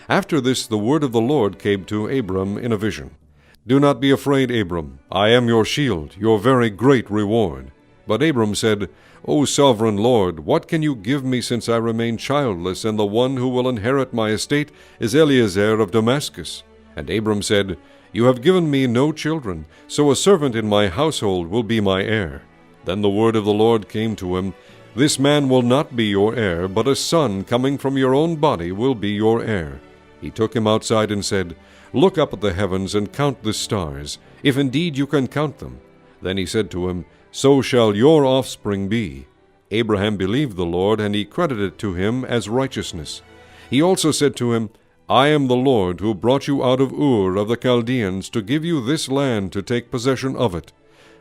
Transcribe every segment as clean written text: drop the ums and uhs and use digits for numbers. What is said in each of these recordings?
After this the word of the Lord came to Abram in a vision. Do not be afraid, Abram. I am your shield, your very great reward. But Abram said, O sovereign Lord, what can you give me since I remain childless, and the one who will inherit my estate is Eliezer of Damascus? And Abram said, You have given me no children, so a servant in my household will be my heir. Then the word of the Lord came to him, This man will not be your heir, but a son coming from your own body will be your heir. He took him outside and said, Look up at the heavens and count the stars, if indeed you can count them. Then he said to him, So shall your offspring be. Abraham believed the Lord, and he credited it to him as righteousness. He also said to him, I am the Lord who brought you out of Ur of the Chaldeans to give you this land to take possession of it.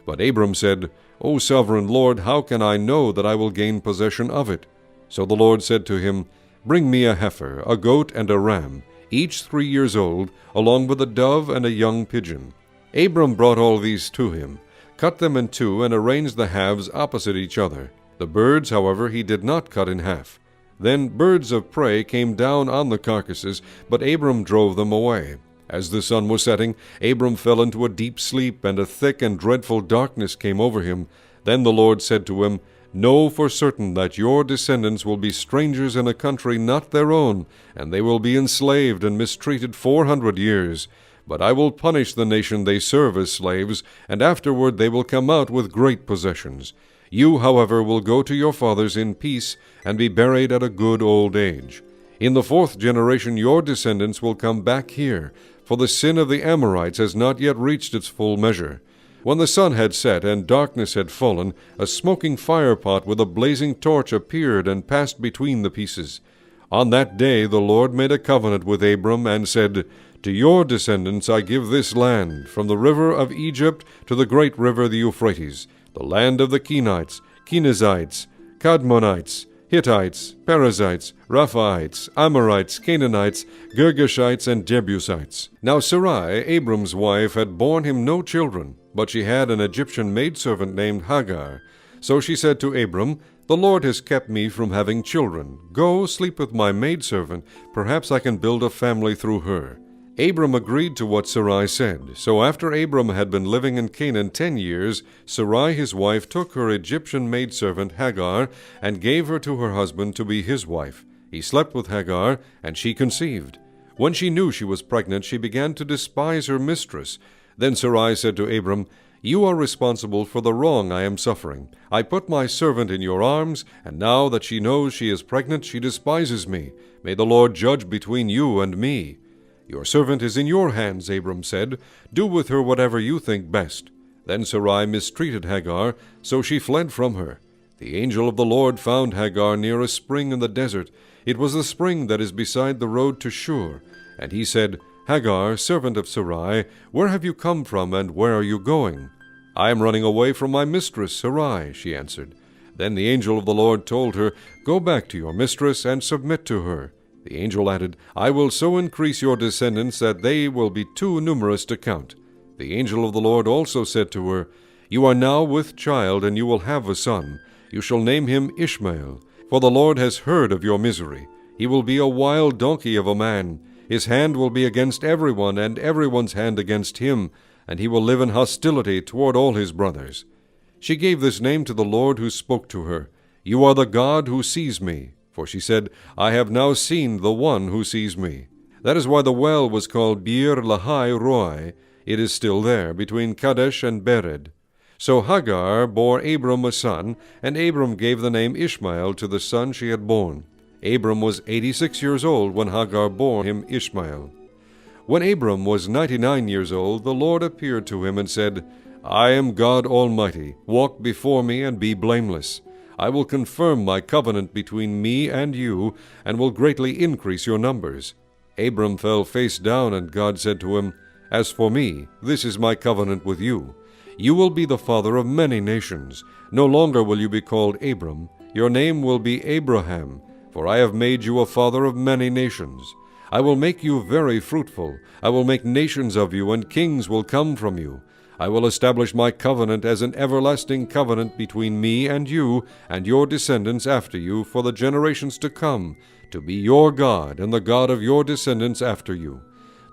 But Abram said, O sovereign Lord, how can I know that I will gain possession of it? So the Lord said to him, Bring me a heifer, a goat, and a ram, each 3 years old, along with a dove and a young pigeon. Abram brought all these to him, cut them in two, and arranged the halves opposite each other. The birds, however, he did not cut in half. Then birds of prey came down on the carcasses, but Abram drove them away. As the sun was setting, Abram fell into a deep sleep, and a thick and dreadful darkness came over him. Then the Lord said to him, Know for certain that your descendants will be strangers in a country not their own, and they will be enslaved and mistreated 400 years. But I will punish the nation they serve as slaves, and afterward they will come out with great possessions. You, however, will go to your fathers in peace, and be buried at a good old age. In the 4th generation your descendants will come back here, for the sin of the Amorites has not yet reached its full measure. When the sun had set and darkness had fallen, a smoking firepot with a blazing torch appeared and passed between the pieces. On that day the Lord made a covenant with Abram and said, To your descendants I give this land, from the river of Egypt to the great river the Euphrates, the land of the Kenites, Kenizzites, Kadmonites, Hittites, Perizzites, Rephaites, Amorites, Canaanites, Girgashites, and Jebusites. Now Sarai, Abram's wife, had borne him no children, but she had an Egyptian maidservant named Hagar. So she said to Abram, The Lord has kept me from having children. Go, sleep with my maidservant. Perhaps I can build a family through her. Abram agreed to what Sarai said. So after Abram had been living in Canaan 10 years, Sarai his wife took her Egyptian maidservant Hagar and gave her to her husband to be his wife. He slept with Hagar, and she conceived. When she knew she was pregnant, she began to despise her mistress. Then Sarai said to Abram, You are responsible for the wrong I am suffering. I put my servant in your arms, and now that she knows she is pregnant, she despises me. May the Lord judge between you and me. Your servant is in your hands, Abram said. Do with her whatever you think best. Then Sarai mistreated Hagar, so she fled from her. The angel of the Lord found Hagar near a spring in the desert. It was the spring that is beside the road to Shur. And he said, Hagar, servant of Sarai, where have you come from, and where are you going? I am running away from my mistress, Sarai, she answered. Then the angel of the Lord told her, Go back to your mistress and submit to her. The angel added, I will so increase your descendants that they will be too numerous to count. The angel of the Lord also said to her, You are now with child, and you will have a son. You shall name him Ishmael, for the Lord has heard of your misery. He will be a wild donkey of a man. His hand will be against everyone, and everyone's hand against him, and he will live in hostility toward all his brothers. She gave this name to the Lord who spoke to her, You are the God who sees me. For she said, I have now seen the one who sees me. That is why the well was called Beer Lahai Roi. It is still there, between Kadesh and Bered. So Hagar bore Abram a son, and Abram gave the name Ishmael to the son she had borne. Abram was 86 years old when Hagar bore him Ishmael. When Abram was 99 years old, the Lord appeared to him and said, I am God Almighty. Walk before me and be blameless. I will confirm my covenant between me and you, and will greatly increase your numbers. Abram fell face down, and God said to him, As for me, this is my covenant with you. You will be the father of many nations. No longer will you be called Abram. Your name will be Abraham, for I have made you a father of many nations. I will make you very fruitful. I will make nations of you, and kings will come from you. I will establish my covenant as an everlasting covenant between me and you and your descendants after you for the generations to come, to be your God and the God of your descendants after you.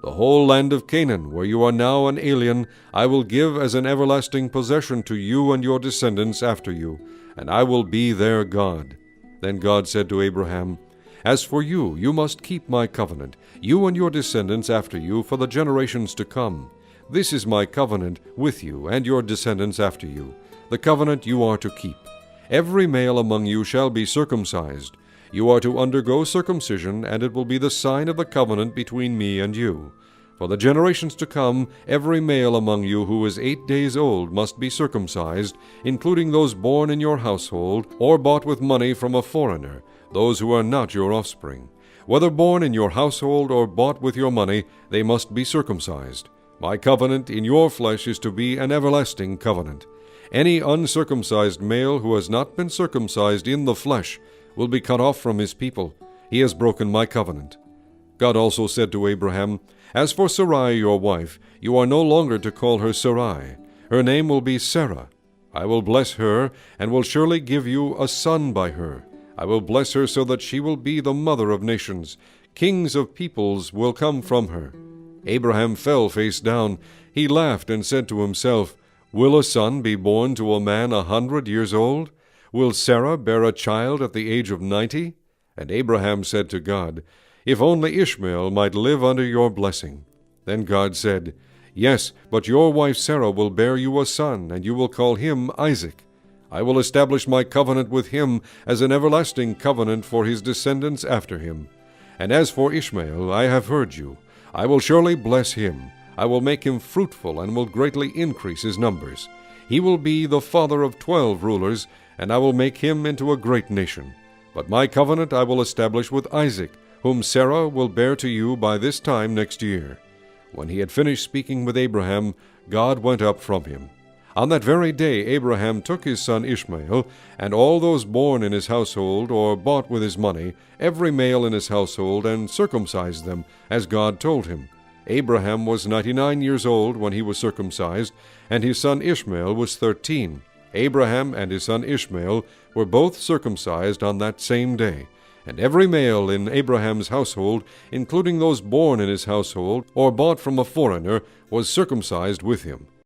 The whole land of Canaan, where you are now an alien, I will give as an everlasting possession to you and your descendants after you, and I will be their God. Then God said to Abraham, As for you, you must keep my covenant, you and your descendants after you for the generations to come. This is my covenant with you and your descendants after you, the covenant you are to keep. Every male among you shall be circumcised. You are to undergo circumcision, and it will be the sign of the covenant between me and you. For the generations to come, every male among you who is 8 days old must be circumcised, including those born in your household, or bought with money from a foreigner, those who are not your offspring. Whether born in your household or bought with your money, they must be circumcised. My covenant in your flesh is to be an everlasting covenant. Any uncircumcised male who has not been circumcised in the flesh will be cut off from his people. He has broken my covenant. God also said to Abraham, As for Sarai your wife, you are no longer to call her Sarai. Her name will be Sarah. I will bless her, and will surely give you a son by her. I will bless her so that she will be the mother of nations. Kings of peoples will come from her. Abraham fell face down. He laughed and said to himself, Will a son be born to a man 100 years old? Will Sarah bear a child at the age of 90? And Abraham said to God, If only Ishmael might live under your blessing. Then God said, Yes, but your wife Sarah will bear you a son, and you will call him Isaac. I will establish my covenant with him as an everlasting covenant for his descendants after him. And as for Ishmael, I have heard you. I will surely bless him. I will make him fruitful and will greatly increase his numbers. He will be the father of 12 rulers, and I will make him into a great nation. But my covenant I will establish with Isaac, whom Sarah will bear to you by this time next year. When he had finished speaking with Abraham, God went up from him. On that very day Abraham took his son Ishmael, and all those born in his household or bought with his money, every male in his household, and circumcised them, as God told him. Abraham was 99 years old when he was circumcised, and his son Ishmael was 13. Abraham and his son Ishmael were both circumcised on that same day. And every male in Abraham's household, including those born in his household or bought from a foreigner, was circumcised with him.